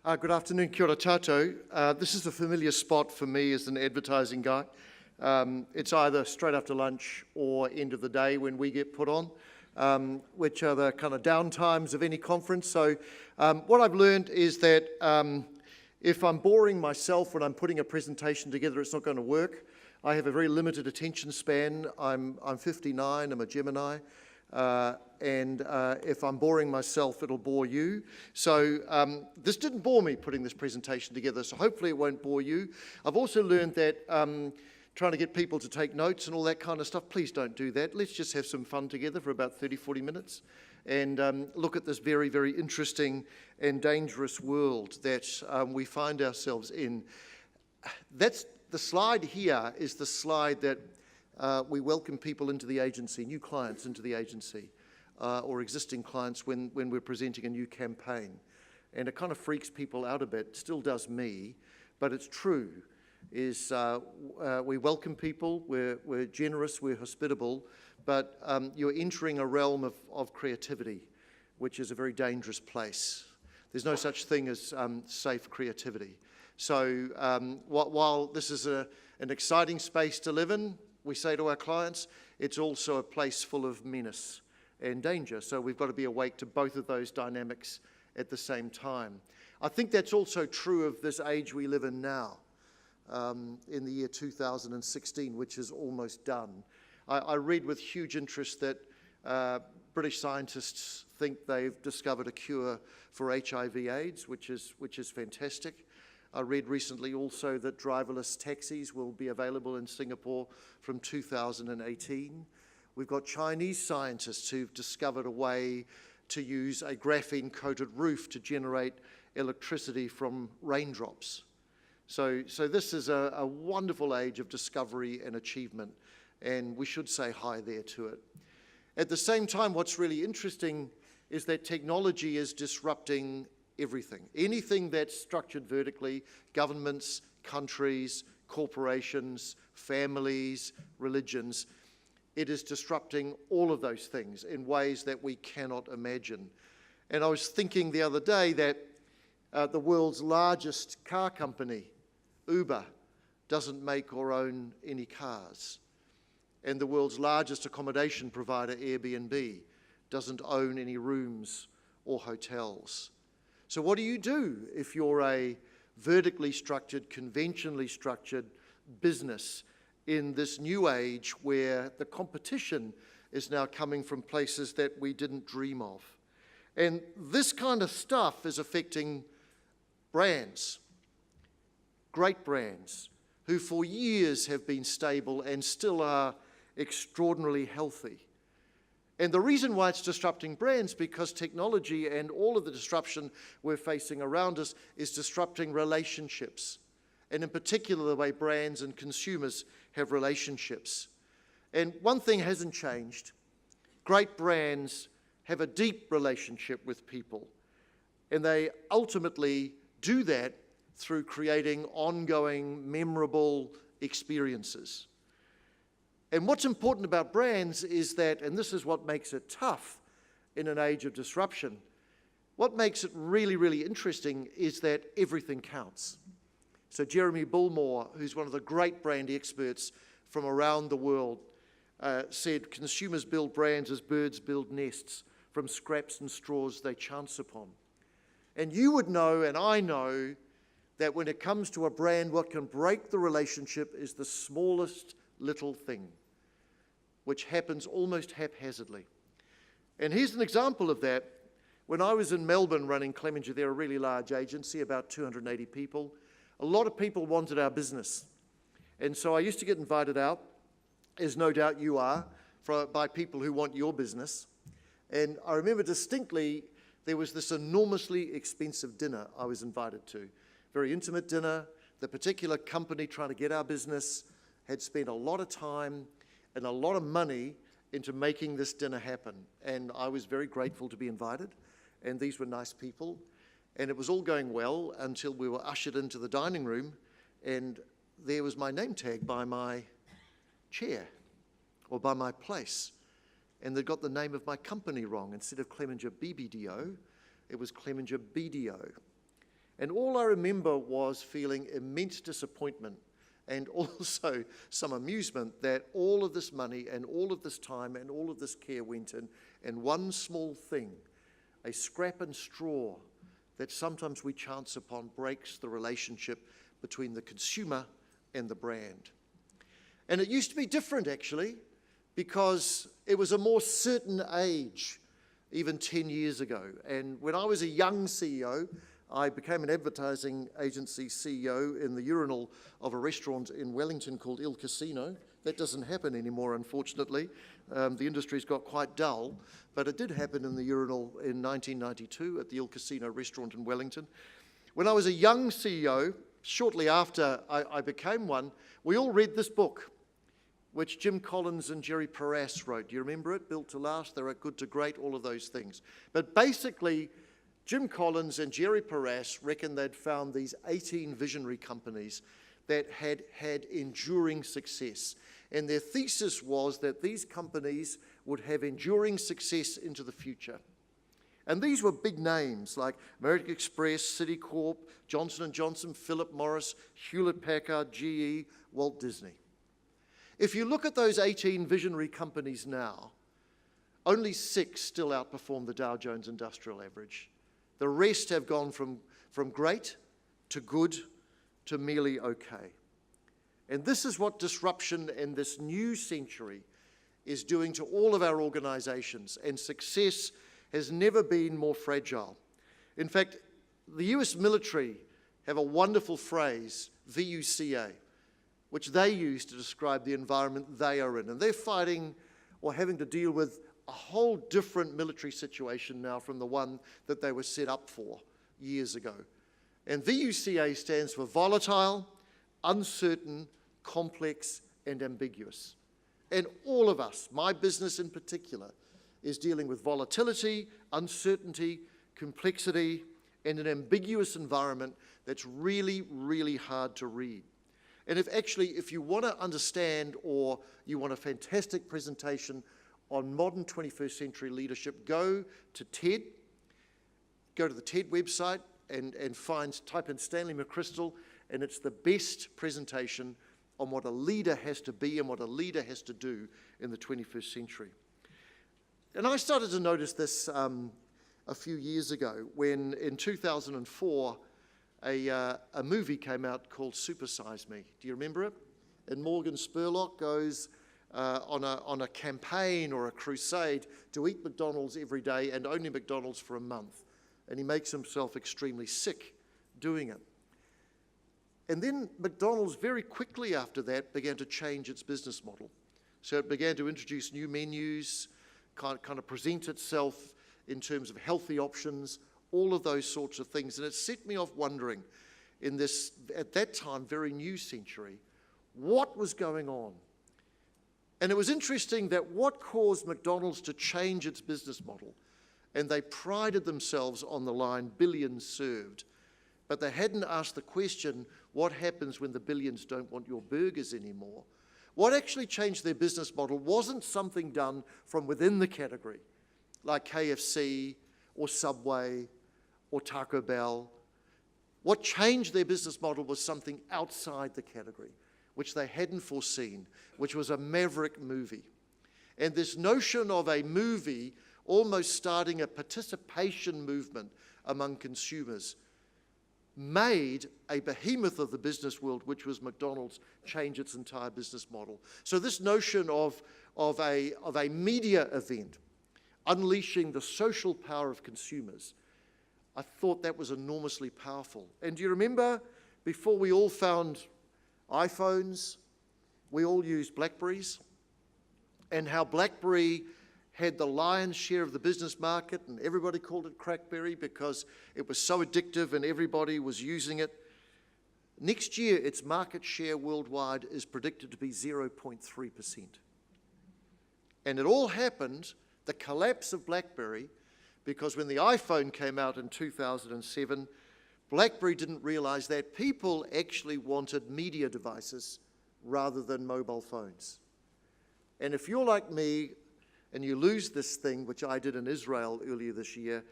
Good afternoon, kia ora tātou. This is a familiar spot for me as an advertising guy. It's either straight after lunch or end of the day when we get put on, which are the kind of down times of any conference. So what I've learned is that if I'm boring myself when I'm putting a presentation together, it's not going to work. I have a very limited attention span. I'm 59, I'm a Gemini. And if I'm boring myself, it'll bore you. So this didn't bore me putting this presentation together, so hopefully it won't bore you. I've also learned that trying to get people to take notes and all that kind of stuff, please don't do that. Let's just have some fun together for about 30, 40 minutes and look at this very, very interesting and dangerous world that we find ourselves in. That's the slide here is the slide that we welcome people into the agency, new clients into the agency, or existing clients when we're presenting a new campaign. And it kind of freaks people out a bit, still does me, but it's true, is we welcome people, we're generous, we're hospitable, but you're entering a realm of creativity, which is a very dangerous place. There's no such thing as safe creativity. So while this is an exciting space to live in, we say to our clients, it's also a place full of menace and danger. So we've got to be awake to both of those dynamics at the same time. I think that's also true of this age we live in now, in the year 2016, which is almost done. I read with huge interest that British scientists think they've discovered a cure for HIV/AIDS, which is fantastic. I read recently also that driverless taxis will be available in Singapore from 2018. We've got Chinese scientists who've discovered a way to use a graphene-coated roof to generate electricity from raindrops. So this is a wonderful age of discovery and achievement, and we should say hi there to it. At the same time, what's really interesting is that technology is disrupting everything. Anything that's structured vertically, governments, countries, corporations, families, religions, it is disrupting all of those things in ways that we cannot imagine. And I was thinking the other day that the world's largest car company, Uber, doesn't make or own any cars. And the world's largest accommodation provider, Airbnb, doesn't own any rooms or hotels. So what do you do if you're a vertically structured, conventionally structured business in this new age where the competition is now coming from places that we didn't dream of? And this kind of stuff is affecting brands, great brands, who for years have been stable and still are extraordinarily healthy. And the reason why it's disrupting brands is because technology and all of the disruption we're facing around us is disrupting relationships, and in particular the way brands and consumers have relationships. And one thing hasn't changed. Great brands have a deep relationship with people, and they ultimately do that through creating ongoing, memorable experiences. And what's important about brands is that, and this is what makes it tough in an age of disruption, what makes it really, really interesting is that everything counts. So Jeremy Bullmore, who's one of the great brand experts from around the world, said consumers build brands as birds build nests from scraps and straws they chance upon. And you would know, and I know, that when it comes to a brand, what can break the relationship is the smallest little thing, which happens almost haphazardly. And here's an example of that. When I was in Melbourne running Clemenger, they're a really large agency, about 280 people. A lot of people wanted our business. And so I used to get invited out, as no doubt you are, by people who want your business. And I remember distinctly, there was this enormously expensive dinner I was invited to. Very intimate dinner. The particular company trying to get our business had spent a lot of time and a lot of money into making this dinner happen. And I was very grateful to be invited, and these were nice people. And it was all going well until we were ushered into the dining room, and there was my name tag by my chair, or by my place. And they got the name of my company wrong. Instead of Clemenger BBDO, it was Clemenger BDO. And all I remember was feeling immense disappointment and also some amusement that all of this money and all of this time and all of this care went in, and one small thing, a scrap and straw that sometimes we chance upon, breaks the relationship between the consumer and the brand. And it used to be different, actually, because it was a more certain age, even 10 years ago. And when I was a young CEO, I became an advertising agency CEO in the urinal of a restaurant in Wellington called Il Casino. That doesn't happen anymore, unfortunately. The industry's got quite dull, but it did happen in the urinal in 1992 at the Il Casino restaurant in Wellington. When I was a young CEO, shortly after I became one, we all read this book, which Jim Collins and Jerry Parass wrote. Do you remember it? Built to Last, They're Good to Great, all of those things. But basically, Jim Collins and Jerry Parass reckon they'd found these 18 visionary companies that had had enduring success. And their thesis was that these companies would have enduring success into the future. And these were big names like American Express, Citicorp, Johnson & Johnson, Philip Morris, Hewlett-Packard, GE, Walt Disney. If you look at those 18 visionary companies now, only 6 still outperform the Dow Jones Industrial Average. The rest have gone from great to good to merely okay. And this is what disruption in this new century is doing to all of our organizations, and success has never been more fragile. In fact, the US military have a wonderful phrase, VUCA, which they use to describe the environment they are in. And they're fighting or having to deal with a whole different military situation now from the one that they were set up for years ago. And VUCA stands for volatile, uncertain, complex, and ambiguous. And all of us, my business in particular, is dealing with volatility, uncertainty, complexity, and an ambiguous environment that's really, really hard to read. And if you want to understand, or you want a fantastic presentation on modern 21st century leadership, go to TED, go to the TED website and type in Stanley McChrystal, and it's the best presentation on what a leader has to be and what a leader has to do in the 21st century. And I started to notice this a few years ago when in 2004, a movie came out called Super Size Me. Do you remember it? And Morgan Spurlock goes on a campaign or a crusade to eat McDonald's every day and only McDonald's for a month. And he makes himself extremely sick doing it. And then McDonald's very quickly after that began to change its business model. So it began to introduce new menus, kind of present itself in terms of healthy options, all of those sorts of things. And it set me off wondering in this, at that time, very new century, what was going on? And it was interesting that what caused McDonald's to change its business model, and they prided themselves on the line, billions served, but they hadn't asked the question, what happens when the billions don't want your burgers anymore? What actually changed their business model wasn't something done from within the category, like KFC or Subway or Taco Bell. What changed their business model was something outside the category, which they hadn't foreseen, which was a maverick movie. And this notion of a movie almost starting a participation movement among consumers made a behemoth of the business world, which was McDonald's, change its entire business model. So this notion of a media event unleashing the social power of consumers, I thought that was enormously powerful. And do you remember, before we all found iPhones, we all used Blackberries, and how BlackBerry had the lion's share of the business market, and everybody called it Crackberry because it was so addictive and everybody was using it. Next year, its market share worldwide is predicted to be 0.3%. And it all happened, the collapse of BlackBerry, because when the iPhone came out in 2007, BlackBerry didn't realize that people actually wanted media devices rather than mobile phones. And if you're like me, and you lose this thing, which I did in Israel earlier this year,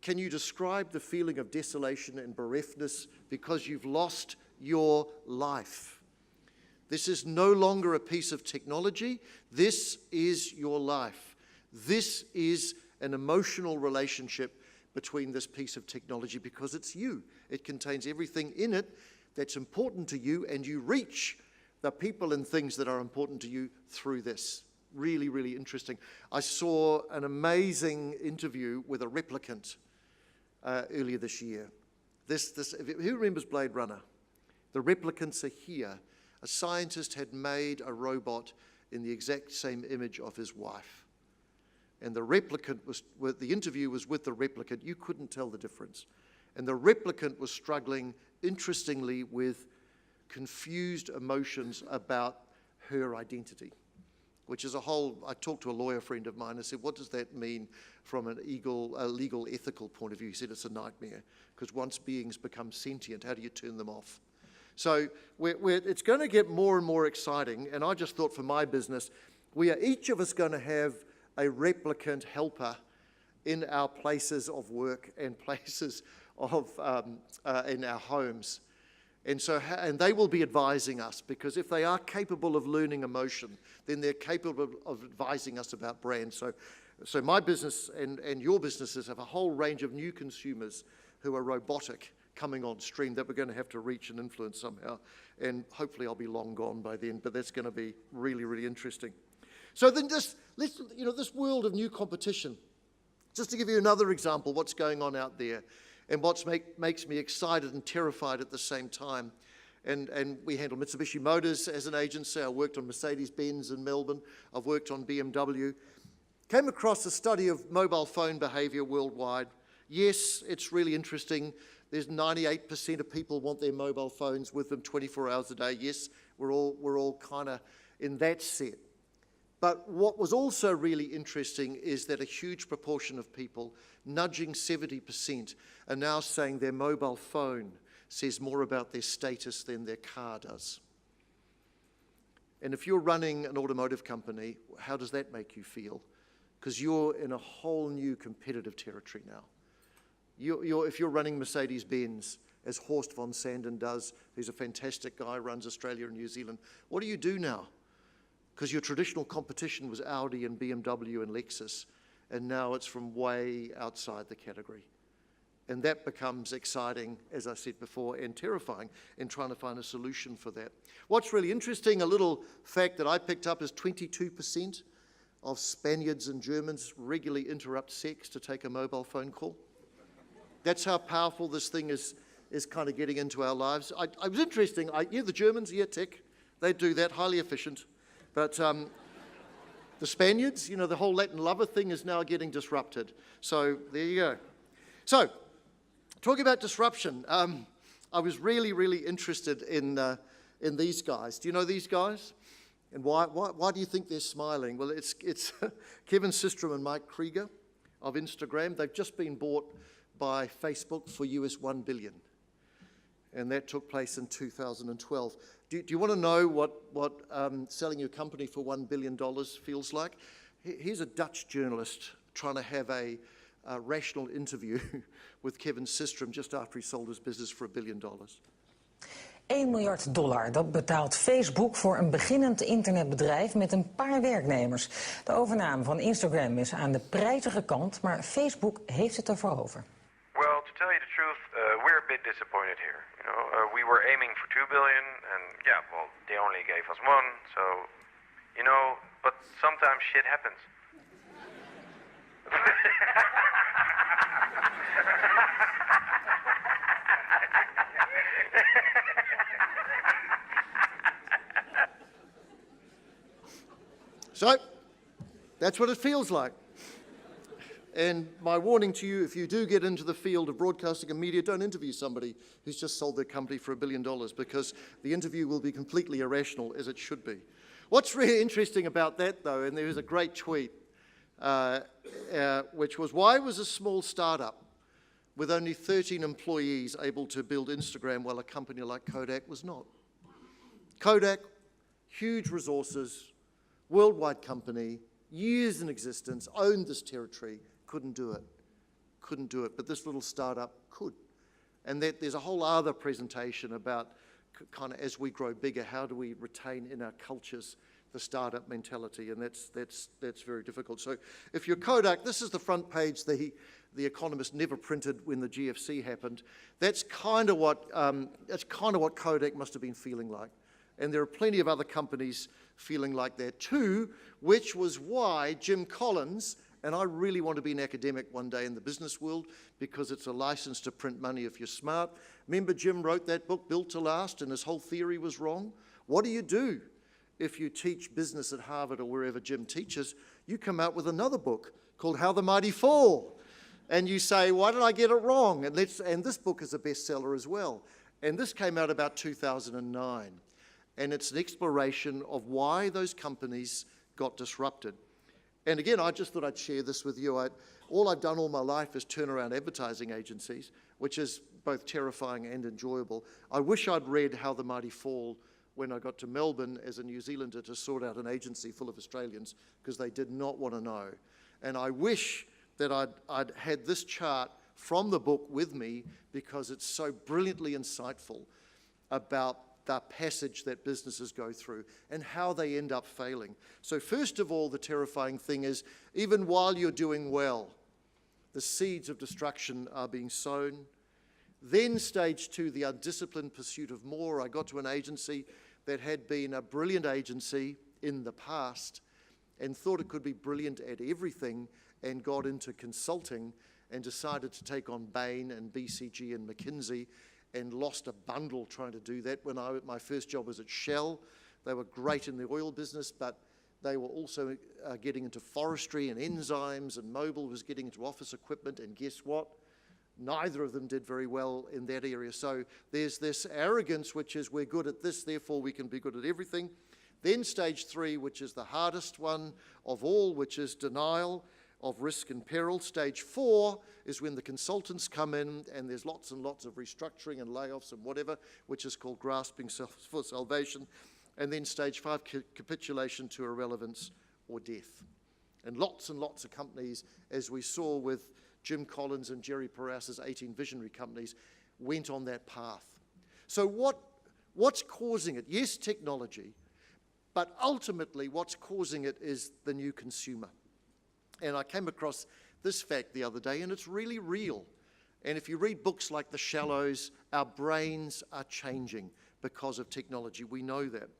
can you describe the feeling of desolation and bereftness because you've lost your life? This is no longer a piece of technology. This is your life. This is an emotional relationship between this piece of technology because it's you. It contains everything in it that's important to you, and you reach the people and things that are important to you through this. Really, really interesting. I saw an amazing interview with a replicant earlier this year. Who remembers Blade Runner? The replicants are here. A scientist had made a robot in the exact same image of his wife. And the replicant the interview was with the replicant. You couldn't tell the difference. And the replicant was struggling, interestingly, with confused emotions about her identity, which is I talked to a lawyer friend of mine and said, what does that mean from a legal, ethical point of view? He said, it's a nightmare, because once beings become sentient, how do you turn them off? So it's going to get more and more exciting, and I just thought for my business, we are each of us going to have a replicant helper in our places of work and places of in our homes. And they will be advising us, because if they are capable of learning emotion, then they're capable of advising us about brands. So my business and your businesses have a whole range of new consumers who are robotic coming on stream that we're going to have to reach and influence somehow. And hopefully I'll be long gone by then, but that's going to be really, really interesting. So then this world of new competition, just to give you another example, what's going on out there, and what makes me excited and terrified at the same time. And we handle Mitsubishi Motors as an agency. I worked on Mercedes-Benz in Melbourne. I've worked on BMW. Came across a study of mobile phone behavior worldwide. Yes, it's really interesting. There's 98% of people want their mobile phones with them 24 hours a day. Yes, we're all kind of in that set. But what was also really interesting is that a huge proportion of people, nudging 70%, are now saying their mobile phone says more about their status than their car does. And if you're running an automotive company, how does that make you feel? Because you're in a whole new competitive territory now. If you're running Mercedes-Benz, as Horst von Sanden does, who's a fantastic guy, runs Australia and New Zealand, what do you do now? Because your traditional competition was Audi and BMW and Lexus, and now it's from way outside the category. And that becomes exciting, as I said before, and terrifying in trying to find a solution for that. What's really interesting, a little fact that I picked up, is 22% of Spaniards and Germans regularly interrupt sex to take a mobile phone call. That's how powerful this thing is kind of getting into our lives. I was interesting. The Germans, tech, they do that, highly efficient. But the Spaniards, the whole Latin lover thing is now getting disrupted. So there you go. So, talking about disruption, I was really, really interested in these guys. Do you know these guys? And why do you think they're smiling? Well, it's Kevin Systrom and Mike Krieger of Instagram. They've just been bought by Facebook for US $1 billion. And that took place in 2012. Do you want to know what selling your company for $1 billion feels like? Here's a Dutch journalist trying to have a rational interview with Kevin Systrom just after he sold his business for $1 billion. $1 miljard, dat betaalt Facebook voor een beginnend internetbedrijf met een paar werknemers. De overname van Instagram is aan de prijzige kant, maar Facebook heeft het ervoor over. Well, to tell you the truth, we're a bit disappointed here. We were aiming for $2 billion, and they only gave us $1. So, but sometimes shit happens. So, that's what it feels like. And my warning to you, if you do get into the field of broadcasting and media, don't interview somebody who's just sold their company for $1 billion, because the interview will be completely irrational, as it should be. What's really interesting about that, though, and there was a great tweet, which was, why was a small startup with only 13 employees able to build Instagram while a company like Kodak was not? Kodak, huge resources, worldwide company, years in existence, owned this territory, couldn't do it. couldn't do it, but this little startup could. And that there's a whole other presentation about kind of as we grow bigger, how do we retain in our cultures the startup mentality, and that's very difficult. So if you're Kodak, this is the front page the Economist never printed when the GFC happened. That's kind of what Kodak must have been feeling like. And there are plenty of other companies feeling like that too, which was why Jim Collins, and I really want to be an academic one day in the business world because it's a license to print money if you're smart. Remember Jim wrote that book, Built to Last, and his whole theory was wrong? What do you do if you teach business at Harvard or wherever Jim teaches? You come out with another book called How the Mighty Fall. And you say, why did I get it wrong? And this book is a bestseller as well. And this came out about 2009. And it's an exploration of why those companies got disrupted. And again, I just thought I'd share this with you. All I've done all my life is turn around advertising agencies, which is both terrifying and enjoyable. I wish I'd read How the Mighty Fall when I got to Melbourne as a New Zealander to sort out an agency full of Australians, because they did not want to know. And I wish that I'd had this chart from the book with me, because it's so brilliantly insightful about the passage that businesses go through and how they end up failing. So first of all, the terrifying thing is, even while you're doing well, the seeds of destruction are being sown. Then stage two, the undisciplined pursuit of more. I got to an agency that had been a brilliant agency in the past and thought it could be brilliant at everything, and got into consulting and decided to take on Bain and BCG and McKinsey, and lost a bundle trying to do that. When my first job was at Shell, they were great in the oil business, but they were also getting into forestry and enzymes, and Mobil was getting into office equipment, and guess what? Neither of them did very well in that area. So there's this arrogance, which is, we're good at this, therefore we can be good at everything. Then stage three, which is the hardest one of all, which is denial of risk and peril. Stage four is when the consultants come in and there's lots and lots of restructuring and layoffs and whatever, which is called grasping for salvation. And then stage five, capitulation to irrelevance or death. And lots of companies, as we saw with Jim Collins and Jerry Paras's 18 visionary companies, went on that path. So what's causing it? Yes, technology, but ultimately what's causing it is the new consumer. And I came across this fact the other day, and it's really real. And if you read books like The Shallows, our brains are changing because of technology. We know that.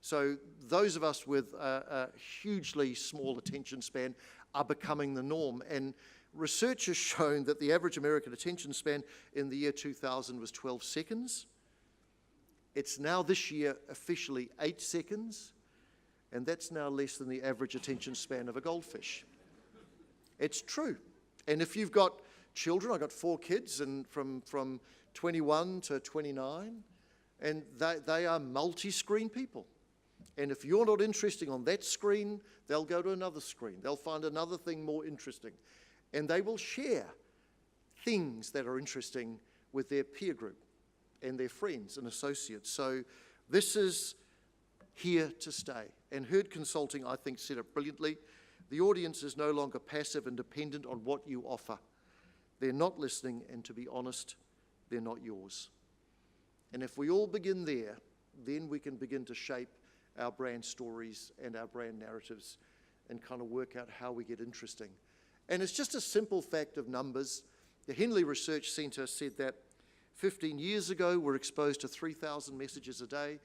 So those of us with a hugely small attention span are becoming the norm. And research has shown that the average American attention span in the year 2000 was 12 seconds. It's now this year officially 8 seconds, and that's now less than the average attention span of a goldfish. It's true. And if you've got children, I've got 4 kids, and from 21 to 29, and they are multi-screen people. And if you're not interesting on that screen, they'll go to another screen. They'll find another thing more interesting. And they will share things that are interesting with their peer group and their friends and associates. So this is here to stay. And Herd Consulting, I think, said it brilliantly. The audience is no longer passive and dependent on what you offer. They're not listening, and to be honest, they're not yours. And if we all begin there, then we can begin to shape our brand stories and our brand narratives and kind of work out how we get interesting. And it's just a simple fact of numbers. The Henley Research Centre said that 15 years ago, we're exposed to 3,000 messages a day,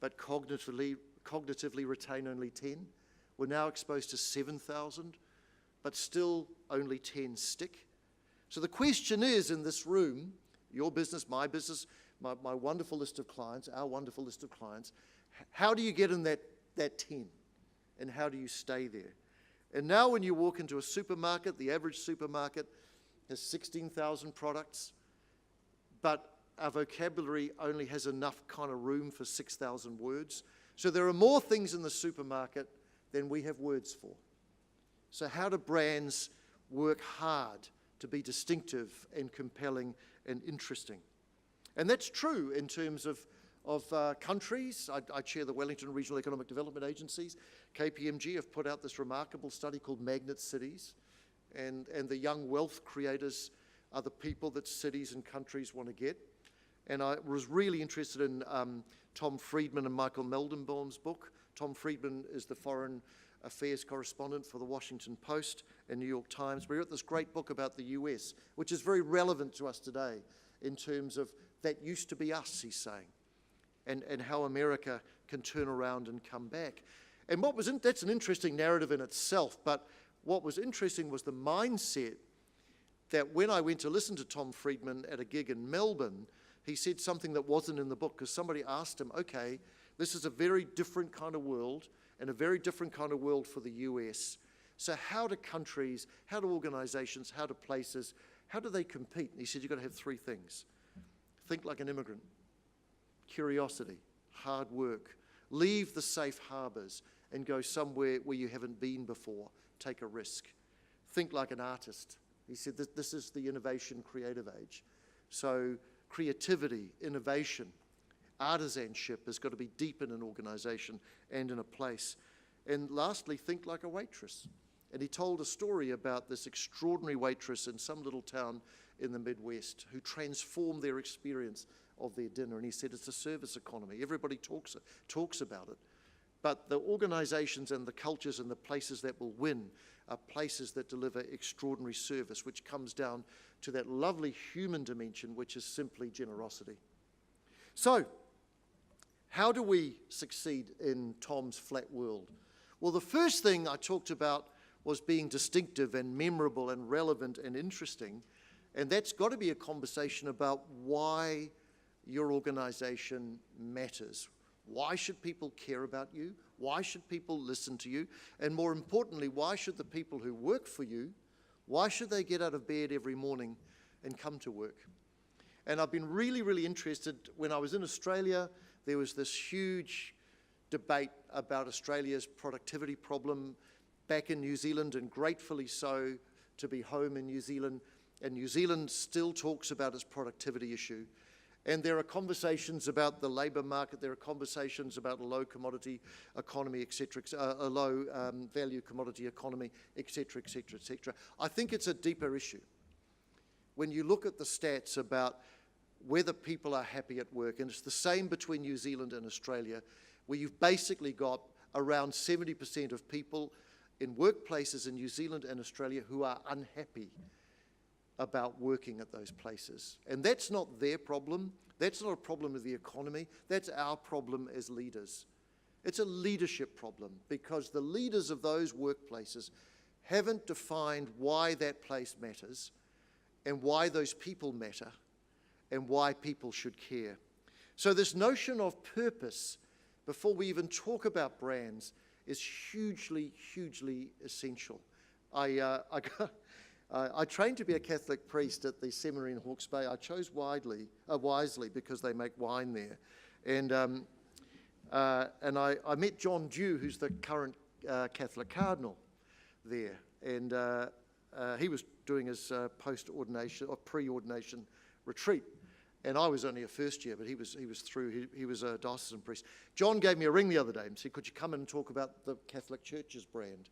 but cognitively retain only 10. We're now exposed to 7,000, but still only 10 stick. So the question is, in this room, your business, my wonderful list of clients, our wonderful list of clients, how do you get in that 10? And how do you stay there? And now when you walk into a supermarket, the average supermarket has 16,000 products, but our vocabulary only has enough kind of room for 6,000 words. So there are more things in the supermarket than we have words for. So how do brands work hard to be distinctive and compelling and interesting? And that's true in terms of countries. I chair the Wellington Regional Economic Development Agencies. KPMG have put out this remarkable study called Magnet Cities, and the young wealth creators are the people that cities and countries want to get. And I was really interested in Tom Friedman and Michael Meldenbaum's book. Tom Friedman is the foreign affairs correspondent for the Washington Post and New York Times. But he wrote this great book about the US, which is very relevant to us today in terms of that used to be us, he's saying, and how America can turn around and come back. And that's an interesting narrative in itself, but what was interesting was the mindset that when I went to listen to Tom Friedman at a gig in Melbourne, he said something that wasn't in the book, because somebody asked him, okay, this is a very different kind of world, and a very different kind of world for the US. So how do countries, how do organizations, how do places, how do they compete? And he said, you've got to have three things. Think like an immigrant. Curiosity, hard work. Leave the safe harbors and go somewhere where you haven't been before. Take a risk. Think like an artist. He said this is the innovation creative age. So creativity, innovation, artisanship has got to be deep in an organization and in a place. And lastly, think like a waitress. And he told a story about this extraordinary waitress in some little town in the Midwest who transformed their experience of their dinner. And he said it's a service economy. Everybody talks about it. But the organizations and the cultures and the places that will win are places that deliver extraordinary service, which comes down to that lovely human dimension, which is simply generosity. So, how do we succeed in Tom's flat world? Well, the first thing I talked about was being distinctive and memorable and relevant and interesting. And that's got to be a conversation about why your organization matters. Why should people care about you? Why should people listen to you? And more importantly, why should the people who work for you, why should they get out of bed every morning and come to work? And I've been really, really interested. When I was in Australia, there was this huge debate about Australia's productivity problem. Back in New Zealand, and gratefully so to be home in New Zealand, and New Zealand still talks about its productivity issue. And there are conversations about the labour market, there are conversations about a low commodity economy, etc., a low value commodity economy, etc., etc., etc. I think it's a deeper issue. When you look at the stats about whether people are happy at work, and it's the same between New Zealand and Australia, where you've basically got around 70% of people in workplaces in New Zealand and Australia who are unhappy about working at those places. And that's not their problem. That's not a problem of the economy. That's our problem as leaders. It's a leadership problem, because the leaders of those workplaces haven't defined why that place matters and why those people matter and why people should care. So this notion of purpose, before we even talk about brands, is hugely, hugely essential. I trained to be a Catholic priest at the seminary in Hawke's Bay. I chose wisely because they make wine there. And I met John Dew, who's the current Catholic cardinal there. And he was doing his post-ordination or pre-ordination retreat. And I was only a first year, but he was through. He was a diocesan priest. John gave me a ring the other day and said, could you come in and talk about the Catholic Church's brand?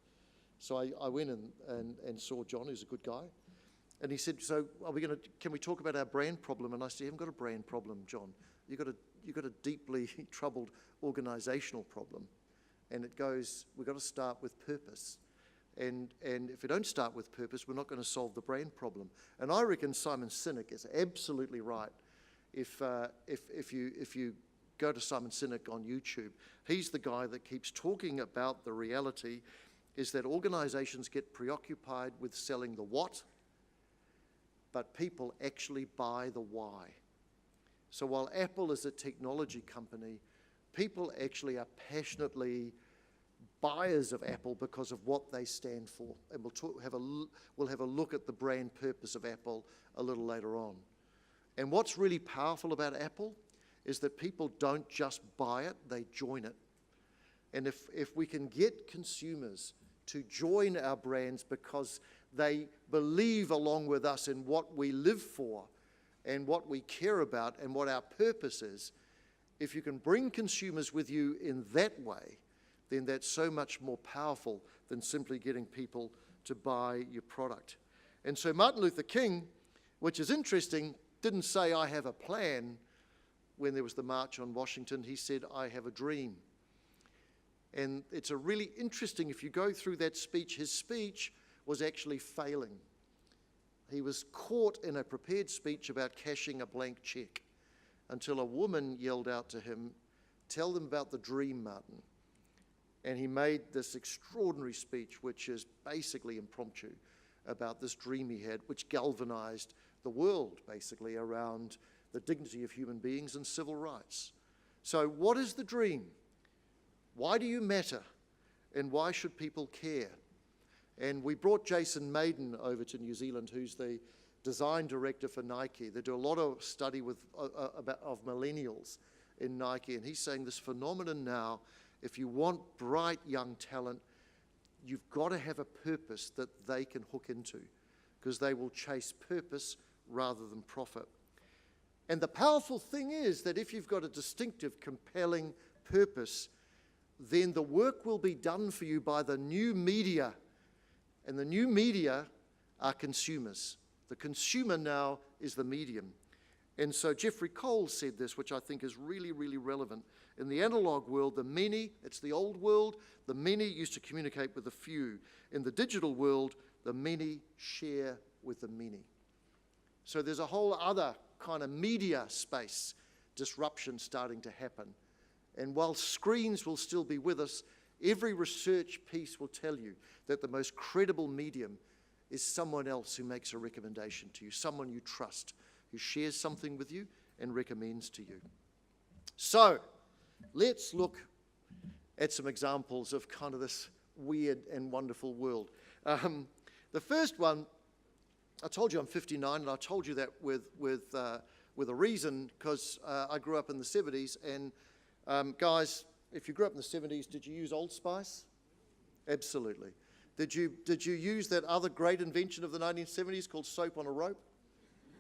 So I went and saw John, who's a good guy. And he said, so can we talk about our brand problem? And I said, you haven't got a brand problem, John. You've got a deeply troubled organizational problem. And it goes, we've got to start with purpose. And if we don't start with purpose, we're not going to solve the brand problem. And I reckon Simon Sinek is absolutely right. If you go to Simon Sinek on YouTube, he's the guy that keeps talking about the reality is that organizations get preoccupied with selling the what, but people actually buy the why. So while Apple is a technology company, people actually are passionately buyers of Apple because of what they stand for. And we'll have a look at the brand purpose of Apple a little later on. And what's really powerful about Apple is that people don't just buy it, they join it. And if we can get consumers to join our brands because they believe along with us in what we live for and what we care about and what our purpose is, if you can bring consumers with you in that way, then that's so much more powerful than simply getting people to buy your product. And so Martin Luther King, which is interesting, didn't say, I have a plan when there was the March on Washington. He said, I have a dream. And it's a really interesting, if you go through that speech, his speech was actually failing. He was caught in a prepared speech about cashing a blank check until a woman yelled out to him, tell them about the dream, Martin. And he made this extraordinary speech, which is basically impromptu, about this dream he had, which galvanized the world, basically, around the dignity of human beings and civil rights. So what is the dream? Why do you matter? And why should people care? And we brought Jason Maiden over to New Zealand, who's the design director for Nike. They do a lot of study of millennials in Nike, and he's saying this phenomenon now, if you want bright young talent, you've got to have a purpose that they can hook into, because they will chase purpose rather than profit. And the powerful thing is that if you've got a distinctive, compelling purpose, then the work will be done for you by the new media. And the new media are consumers. The consumer now is the medium. And so Jeffrey Cole said this, which I think is really, really relevant. In the analog world, the many, it's the old world, the many used to communicate with the few. In the digital world, the many share with the many. So there's a whole other kind of media space disruption starting to happen. And while screens will still be with us, every research piece will tell you that the most credible medium is someone else who makes a recommendation to you, someone you trust, who shares something with you and recommends to you. So let's look at some examples of kind of this weird and wonderful world. The first one, I told you I'm 59, and I told you that with a reason, because I grew up in the 70s, and guys, if you grew up in the 70s, did you use Old Spice? Absolutely. Did you use that other great invention of the 1970s called soap on a rope?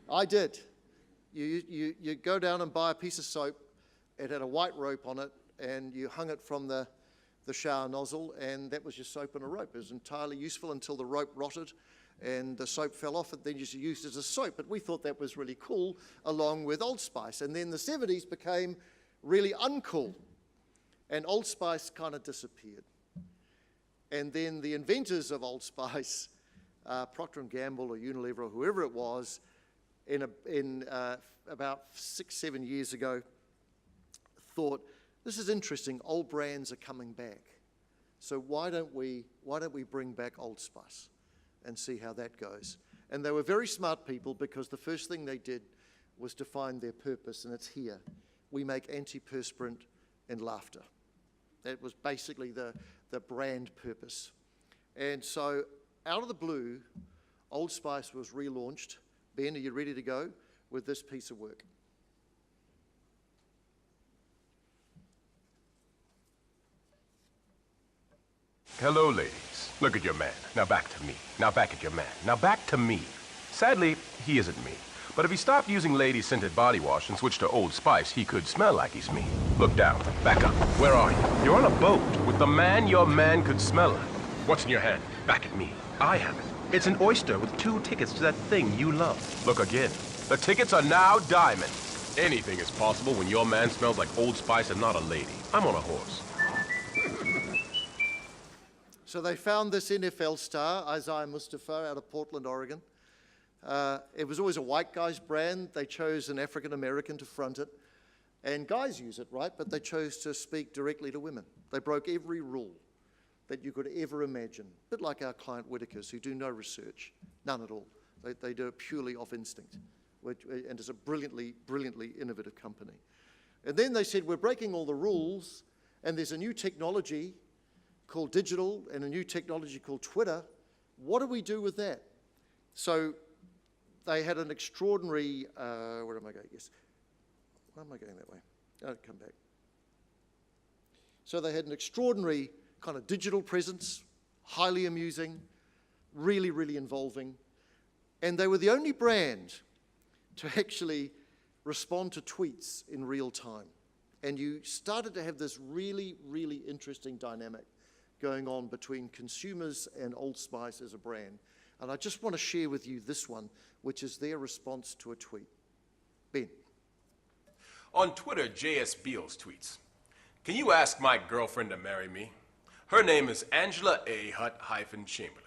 I did. You go down and buy a piece of soap. It had a white rope on it, and you hung it from the shower nozzle, and that was your soap on a rope. It was entirely useful until the rope rotted and the soap fell off, and then you used it as a soap. But we thought that was really cool, along with Old Spice. And then the 70s became really uncool, and Old Spice kind of disappeared. And then the inventors of Old Spice, Procter & Gamble or Unilever or whoever it was, in about 6-7 years ago, thought, this is interesting, old brands are coming back. So why don't we bring back Old Spice and see how that goes? And they were very smart people, because the first thing they did was to find their purpose, and it's here. We make antiperspirant and laughter. That was basically the brand purpose. And so out of the blue, Old Spice was relaunched. Ben, are you ready to go with this piece of work? Hello, ladies. Look at your man. Now back to me. Now back at your man. Now back to me. Sadly, he isn't me. But if he stopped using lady-scented body wash and switched to Old Spice, he could smell like he's me. Look down. Back up. Where are you? You're on a boat with the man your man could smell like. What's in your hand? Back at me. I have it. It's an oyster with 2 tickets to that thing you love. Look again. The tickets are now diamond. Anything is possible when your man smells like Old Spice and not a lady. I'm on a horse. So they found this NFL star, Isaiah Mustafa, out of Portland, Oregon. It was always a white guy's brand. They chose an African American to front it. And guys use it, right? But they chose to speak directly to women. They broke every rule that you could ever imagine. A bit like our client Whitakers, who do no research, none at all. They do it purely off instinct, and it's a brilliantly, brilliantly innovative company. And then they said, we're breaking all the rules, and there's a new technology called digital and a new technology called Twitter. What do we do with that? So they had an extraordinary, where am I going? Yes. Why am I going that way? Oh, come back. So they had an extraordinary kind of digital presence, highly amusing, really, really involving. And they were the only brand to actually respond to tweets in real time. And you started to have this really, really interesting dynamic going on between consumers and Old Spice as a brand. And I just want to share with you this one, which is their response to a tweet. Ben. On Twitter, J.S. Beals tweets, "Can you ask my girlfriend to marry me? Her name is Angela A. Hutt-Chamberlain.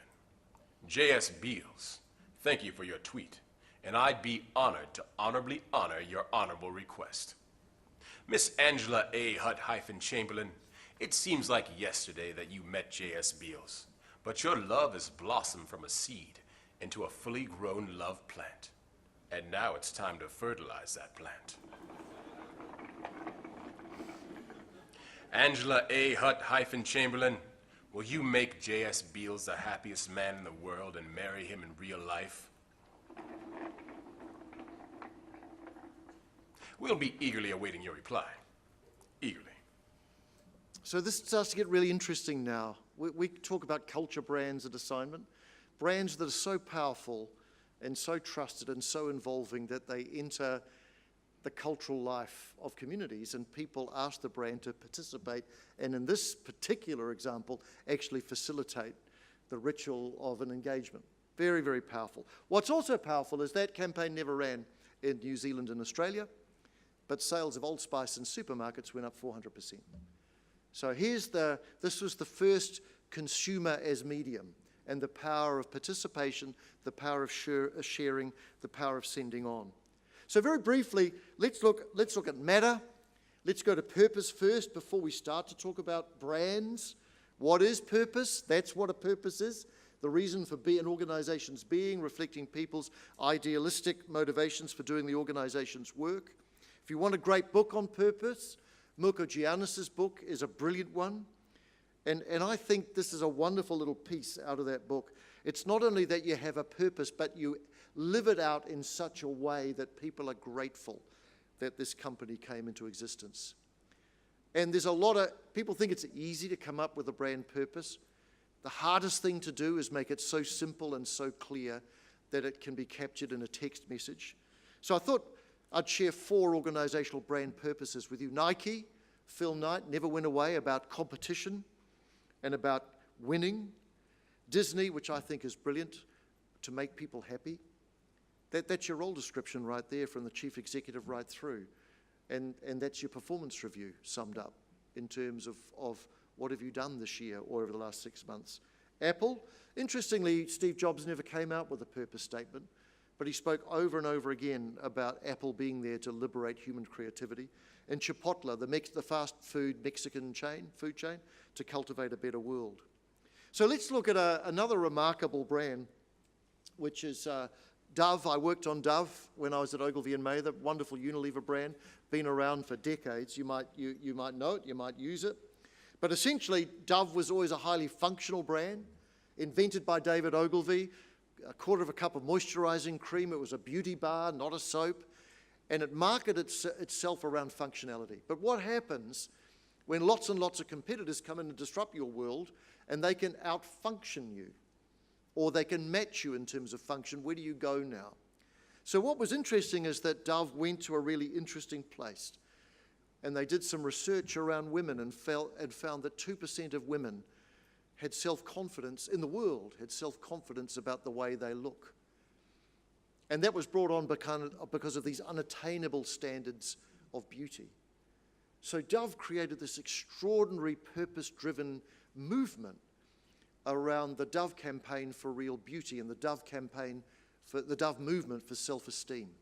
J.S. Beals, thank you for your tweet, and I'd be honored to honorably honor your honorable request. Miss Angela A. Hutt-Chamberlain, it seems like yesterday that you met J.S. Beals, but your love has blossomed from a seed into a fully grown love plant. And now it's time to fertilize that plant. Angela A. Hutt-Chamberlain, will you make J.S. Beals the happiest man in the world and marry him in real life? We'll be eagerly awaiting your reply. Eagerly." So this starts to get really interesting now. We talk about culture brands and assignment. Brands that are so powerful and so trusted and so involving that they enter the cultural life of communities, and people ask the brand to participate, and in this particular example, actually facilitate the ritual of an engagement. Very, very powerful. What's also powerful is that campaign never ran in New Zealand and Australia, but sales of Old Spice in supermarkets went up 400%. So this was the first consumer as medium, and the power of participation, the power of sharing, the power of sending on. So very briefly, let's look at matter. Let's go to purpose first before we start to talk about brands. What is purpose? That's what a purpose is. The reason for an organization's being, reflecting people's idealistic motivations for doing the organization's work. If you want a great book on purpose, Mirko Giannis's book is a brilliant one. And I think this is a wonderful little piece out of that book. It's not only that you have a purpose, but you live it out in such a way that people are grateful that this company came into existence. And there's a lot of, people think it's easy to come up with a brand purpose. The hardest thing to do is make it so simple and so clear that it can be captured in a text message. So I thought I'd share 4 organizational brand purposes with you. Nike, Phil Knight, never went away, about competition and about winning. Disney, which I think is brilliant, to make people happy. That's your role description right there, from the chief executive right through. And that's your performance review summed up in terms of what have you done this year or over the last 6 months. Apple, interestingly, Steve Jobs never came out with a purpose statement, but he spoke over and over again about Apple being there to liberate human creativity. And Chipotle, the fast food Mexican food chain, to cultivate a better world. So let's look at another remarkable brand, which is Dove. I worked on Dove when I was at Ogilvy and Mather, wonderful Unilever brand, been around for decades. You might know it, you might use it. But essentially, Dove was always a highly functional brand, invented by David Ogilvy, 1/4 cup of moisturizing cream. It was a beauty bar, not a soap. And it marketed itself around functionality. But what happens when lots and lots of competitors come in and disrupt your world, and they can out-function you, or they can match you in terms of function? Where do you go now? So what was interesting is that Dove went to a really interesting place, and they did some research around women and found that 2% of women had self-confidence in the world, had self-confidence about the way they look. And that was brought on because of these unattainable standards of beauty. So Dove created this extraordinary purpose-driven movement around the Dove campaign for real beauty and the Dove campaign for the Dove movement for self-esteem.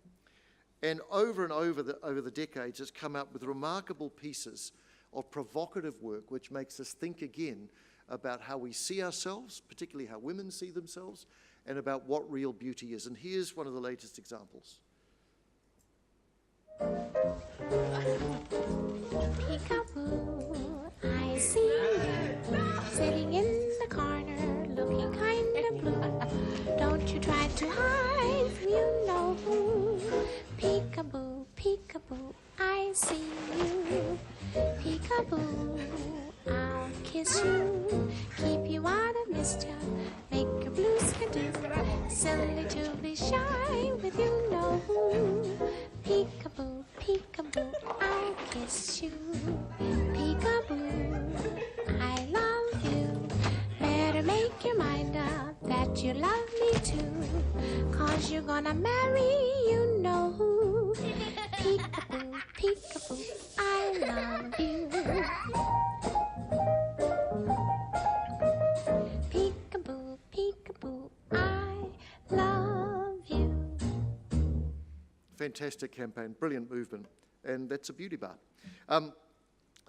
And over the decades, it's come out with remarkable pieces of provocative work, which makes us think again about how we see ourselves, particularly how women see themselves, and about what real beauty is. And here's one of the latest examples. Peekaboo, I see you sitting in the corner, looking kind of blue. Don't you try to hide, you know who. Peekaboo, peekaboo, I see you. Peekaboo, I'll kiss you, keep you out of mischief, make your blue skin do. Silly to be shy with you know who. Peekaboo, peekaboo, I'll kiss you. Peekaboo, I love you. Better make your mind up that you love me too? 'Cause you're gonna marry you know who. Peekaboo, peekaboo, I love you. Peekaboo, peekaboo, I love you. Fantastic campaign, brilliant movement, and that's a beauty bar.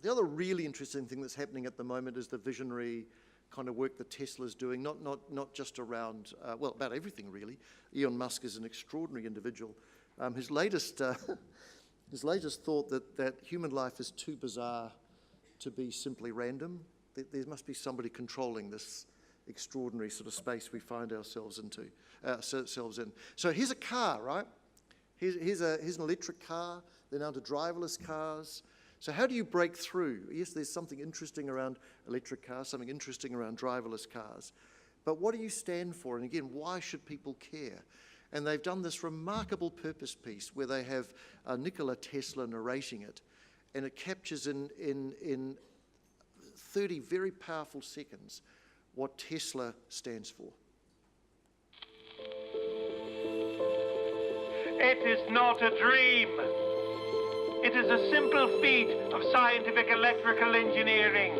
The other really interesting thing that's happening at the moment is the visionary kind of work that Tesla's doing, not just around, well, about everything really. Elon Musk is an extraordinary individual. His latest thought that human life is too bizarre to be simply random. There must be somebody controlling this extraordinary sort of space we find ourselves in. So here's a car, right? Here's an electric car. They're now to driverless cars. So how do you break through? Yes, there's something interesting around electric cars, something interesting around driverless cars. But what do you stand for? And again, why should people care? And they've done this remarkable purpose piece where they have Nikola Tesla narrating it. And it captures in 30 very powerful seconds what Tesla stands for. It is not a dream. It is a simple feat of scientific electrical engineering.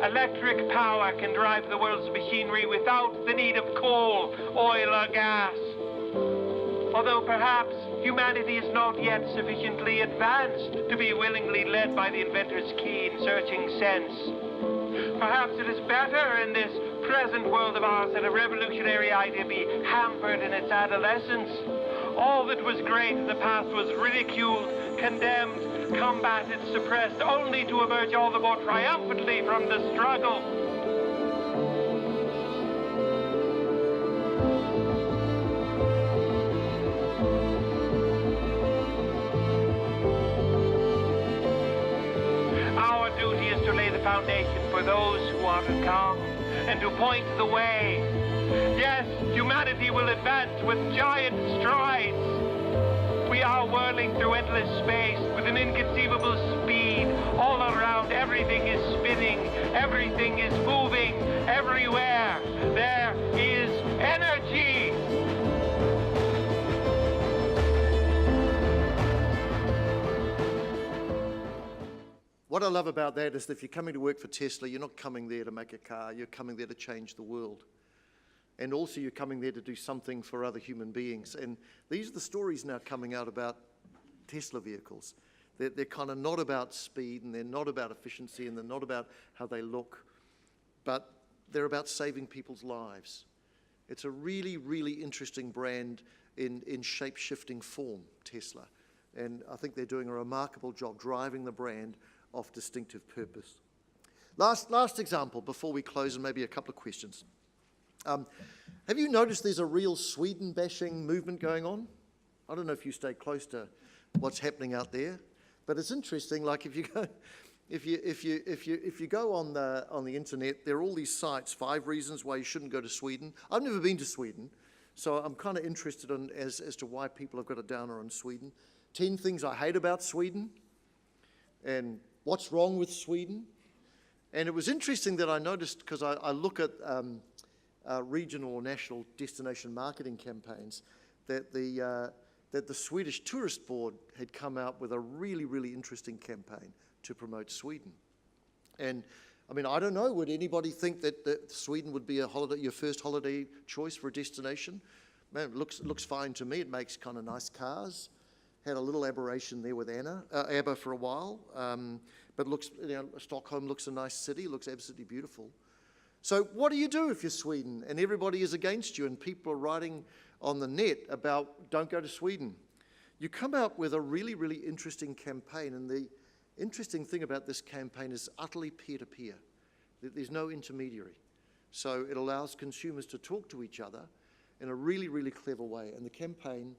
Electric power can drive the world's machinery without the need of coal, oil, or gas. Although perhaps humanity is not yet sufficiently advanced to be willingly led by the inventor's keen, searching sense. Perhaps it is better in this present world of ours that a revolutionary idea be hampered in its adolescence. All that was great in the past was ridiculed, condemned, combated, suppressed, only to emerge all the more triumphantly from the struggle. Our duty is to lay the foundation for those who are to come, and to point the way. Yes, humanity will advance with giant strides. We are whirling through endless space with an inconceivable speed. All around, everything is spinning, everything is moving, everywhere. There is energy. What I love about that is that if you're coming to work for Tesla, you're not coming there to make a car, you're coming there to change the world. And also you're coming there to do something for other human beings. And these are the stories now coming out about Tesla vehicles. They're kind of not about speed, and they're not about efficiency, and they're not about how they look, but they're about saving people's lives. It's a really, really interesting brand in shape-shifting form, Tesla. And I think they're doing a remarkable job driving the brand of distinctive purpose. Last example before we close, and maybe a couple of questions. Have you noticed there's a real Sweden bashing movement going on? I don't know if you stay close to what's happening out there, but it's interesting. Like if you go on the internet, there are all these sites, 5 reasons why you shouldn't go to Sweden. I've never been to Sweden, so I'm kind of interested in as to why people have got a downer on Sweden. 10 things I hate about Sweden, and what's wrong with Sweden. And it was interesting that I noticed, because I look at regional or national destination marketing campaigns, that the Swedish Tourist Board had come out with a really, really interesting campaign to promote Sweden. And I mean, I don't know, would anybody think that Sweden would be your first holiday choice for a destination? Man, it looks fine to me. It makes kind of nice cars. Had a little aberration there with ABBA for a while, but looks, Stockholm looks a nice city, looks absolutely beautiful. So what do you do if you're Sweden and everybody is against you and people are writing on the net about don't go to Sweden? You come out with a really, really interesting campaign, and the interesting thing about this campaign is utterly peer-to-peer. There's no intermediary. So it allows consumers to talk to each other in a really, really clever way, and the campaign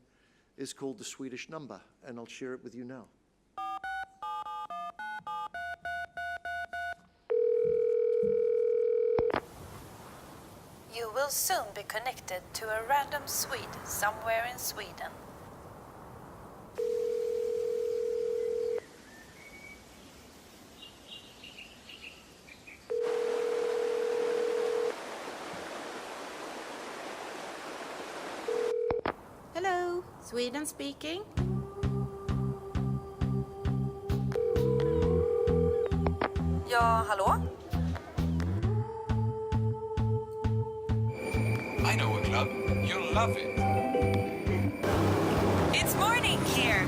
is called The Swedish Number, and I'll share it with you now. You will soon be connected to a random Swede somewhere in Sweden. Sweden speaking. Ja, hallå? I know a club. You'll love it. It's morning here.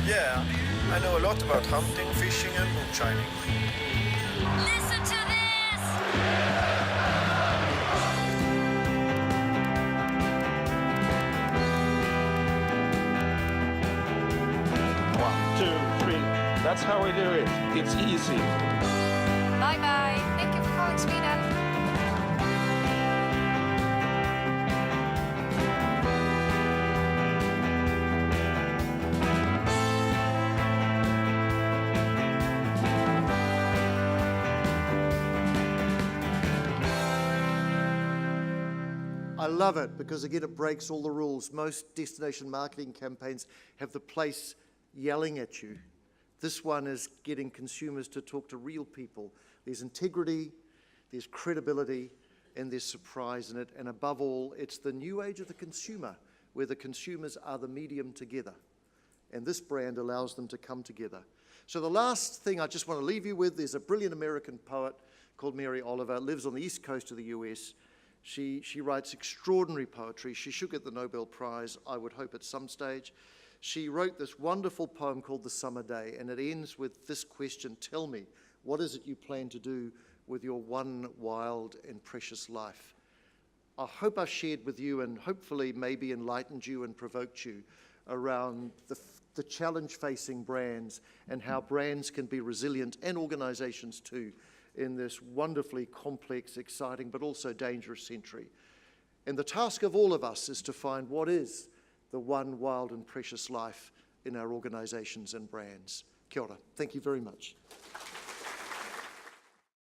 Yeah, I know a lot about hunting, fishing and moonshining. Listen to this! 1, 2, 3. That's how we do it. It's easy. Bye bye. Thank you for calling Sweden. I love it because, again, it breaks all the rules. Most destination marketing campaigns have the place yelling at you. This one is getting consumers to talk to real people. There's integrity, there's credibility, and there's surprise in it. And above all, it's the new age of the consumer, where the consumers are the medium together. And this brand allows them to come together. So the last thing I just want to leave you with, there's a brilliant American poet called Mary Oliver, lives on the east coast of the US. She writes extraordinary poetry. She should get the Nobel Prize, I would hope, at some stage. She wrote this wonderful poem called The Summer Day, and it ends with this question: tell me, what is it you plan to do with your one wild and precious life? I hope I've shared with you and hopefully maybe enlightened you and provoked you around the challenge facing brands and how brands can be resilient, and organizations too, in this wonderfully complex, exciting, but also dangerous century. And the task of all of us is to find what is the one wild and precious life in our organizations and brands. Kia ora. Thank you very much.